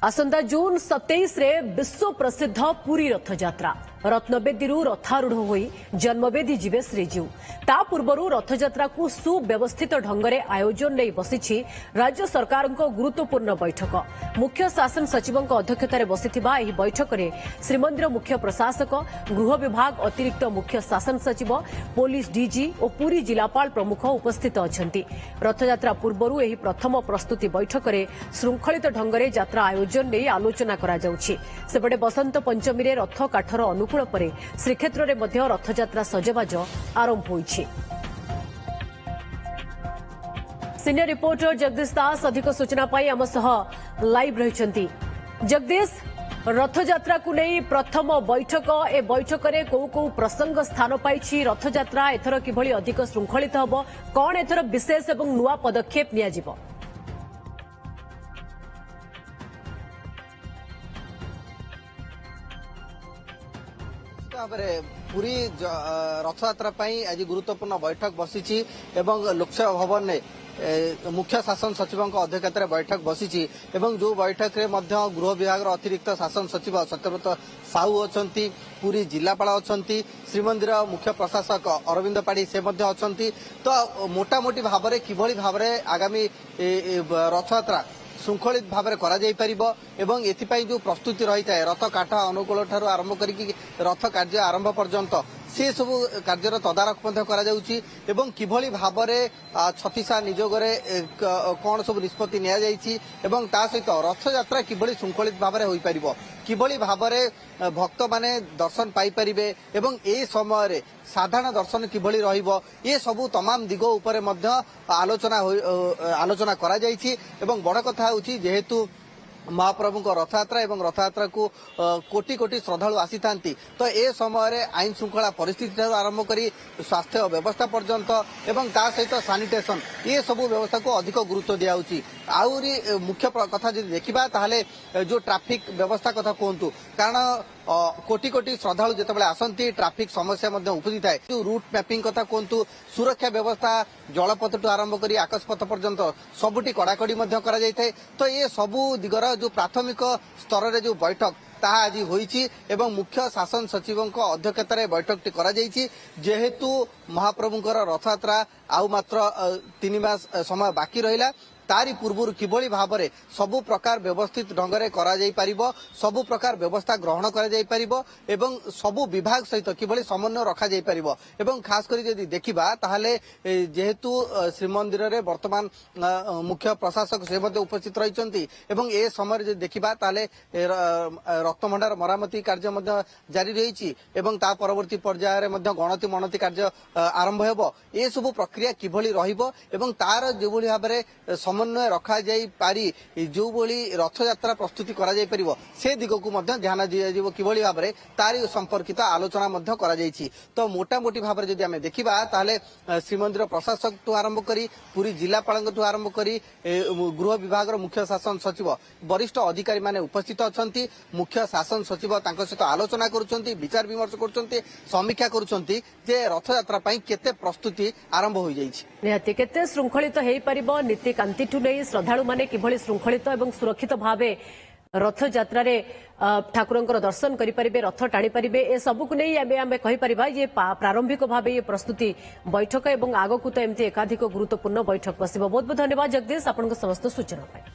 आसंता जून 27 रे विश्व प्रसिद्ध पुरी रथयात्रा रत्नवेदी रथारूढ़ होई जन्मवेदी जीवे श्रीजीव ता पूर्व रथयात्रा को सुव्यवस्थित ढंगरे आयोजन नहीं बसी राज्य सरकार गुरुत्वपूर्ण बैठक मुख्य शासन सचिव अध्यक्षतार बसिथिबा एही बैठक में श्रीमंदिर मुख्य प्रशासक गृह विभाग अतिरिक्त मुख्य शासन सचिव पुलिस डीजी और पुरी जिलापाल प्रमुख उपस्थित अछंती। रथयात्रा पूर्व एही प्रथम प्रस्तुति बैठक में श्रृंखलित ढंगरे यात्रा आयोजन नहीं आलोचना करा जाउछि। सेपटे बसंत पंचमी रे रथ काठर अनुकूल पर श्रीक्षेत्र में मध्य रथयात्रा सजबाज आरंभ होइछि। सीनियर रिपोर्टर जगदीश दास अधिक सूचना पाई आम सह लाइव रहिछंती। जगदीश, रथयात्रा को नहीं प्रथम बैठक ए बैठक में कौ प्रसंग स्थान पाई रथयात्रा एथर किभली अधिक श्रृंखलित हब कौन एथर विशेष एवं नुआ पदक्षेप नियाजिबो? पूरी रथयात्रा आज गुरुत्वपूर्ण बैठक बसी लोकसेवा भवन में मुख्य शासन सचिव अध्यक्षतार बैठक बसी जो बैठक में गृह विभाग अतिरिक्त शासन सचिव सत्यव्रत साहू अच्छा पुरी जिलापाल अच्छा श्रीमंदिर मुख्य प्रशासक अरविंद पाढ़ी से अच्छा तो मोटामोटी भाव में किभली भाव में आगामी रथयात्रा श्रृंखलित भाव में करा एथिपाई जो प्रस्तुति रही है रथ काठ अनुकूल ठारू आरंभ करके रथ कार्य आरंभ पर्यंत से सब कार्यर तदारख किभली भाव में छत्तीसा निजोग कौन सब निष्पत्ति निया सहित रथयात्रा किभली श्रृंखलित भाव में होईपार किभली भाव में भक्त माने दर्शन पाइपारे एवं ए समय साधारण दर्शन किभली रहिबो ये सबू तमाम दिग उपरे मध्य आलोचना करा जायछि। एवं बड़ कथा होछि जेहेतु महाप्रभु रथयात्रा एवं रथयात्रा को कोटी कोटी श्रद्धालु आसी थांती तो ए समय आईन श्रृंखला परिस्थिति आरंभ करी स्वास्थ्य व्यवस्था पर्यंत एवं ता सहित सानिटेशन ये सबू व्यवस्था को अधिक गुरुत्व दिया आउरी मुख्य कथा जदि देखिबा ताहले जो ट्रैफिक व्यवस्था कथा कहतु कारण कोटी कोटी श्रद्धालु जितेबाला आसती ट्रैफिक समस्या उपजी थाए जो रूट मैपिंग कथा कहतु सुरक्षा व्यवस्था जलपथ आरंभ कर आकाशपथ पर्यंत सबुटी कड़ाकड़ी तो ये सबू दिगर जो प्राथमिक स्तर रे जो बैठक ताहा आज होईची एवं मुख्य शासन सचिव अध्यक्षतार बैठकटी करा जायछि। जेहेतु महाप्रभुंकर रथयात्रा आउ मात्र 3 मास समय बाकी रहिला तारी पूर्व किभली भाव में सबु प्रकार व्यवस्थित ढंग से करा जाई परिबो सबु प्रकार व्यवस्था ग्रहण करा जाई परिबो एवं सबु विभाग सहित किभली समन्वय रखा जाई परिबो एवं खास करी यदि देखिबा ताहले जेहेतु श्रीमंदिर रे वर्तमान मुख्य प्रशासक से मध्ये उपस्थित रहिसंती एवं ए समय यदि देखिबा ताहले रक्त भंडार मरामती कार्य मध्ये जारी रहिछि एवं ता परवर्ती पर्याय रे मध्ये गणति मनति कार्य आरंभ हेबो ए सब प्रक्रिया किभली रहिबो एवं तार जेभली भाव में समन्वय रखा जाई पारी जो भली रथयात्रा प्रस्तुति करा जाई परिबो से दिग को मध्ये ध्यान दिया जीवो किभली भाव में तारी संपर्कित आलोचना मध्ये करा जाईछि। तो मोटामोटी भाव में जदि आमे देखिबा ताहले श्रीमंदिर प्रशासक तो आरंभ करी पूरी जिलापाल तो आरंभ करी गृह विभाग मुख्य शासन सचिव वरिष्ठ अधिकारी माने उपस्थित अछंती मुख्य शासन सचिव तांको सहित आलोचना करूछंती विचार विमर्श करूछंती समीक्षा करूछंती जे रथयात्रा पई केते प्रस्तुति आरंभ होई जाईछि निहाती केते श्रृंखलित हेई परिबो नीति कांति नहीं श्रद्धालु माने किभली श्रृंखलित एवं सुरक्षित भावे रथयात्रा रे ठाकुरंकर दर्शन करिपारिबे रथ टाणी पारिबे ए सबु को नहीं आमे कहि परिबा ये प्रारंभिक भावे ये प्रस्तुति बैठक एवं आगकू तो एमती एकाधिक गुरुत्वपूर्ण बैठक बसिबो। बहुत बहुत धन्यवाद जगदीश आपन समस्त सूचना पाई।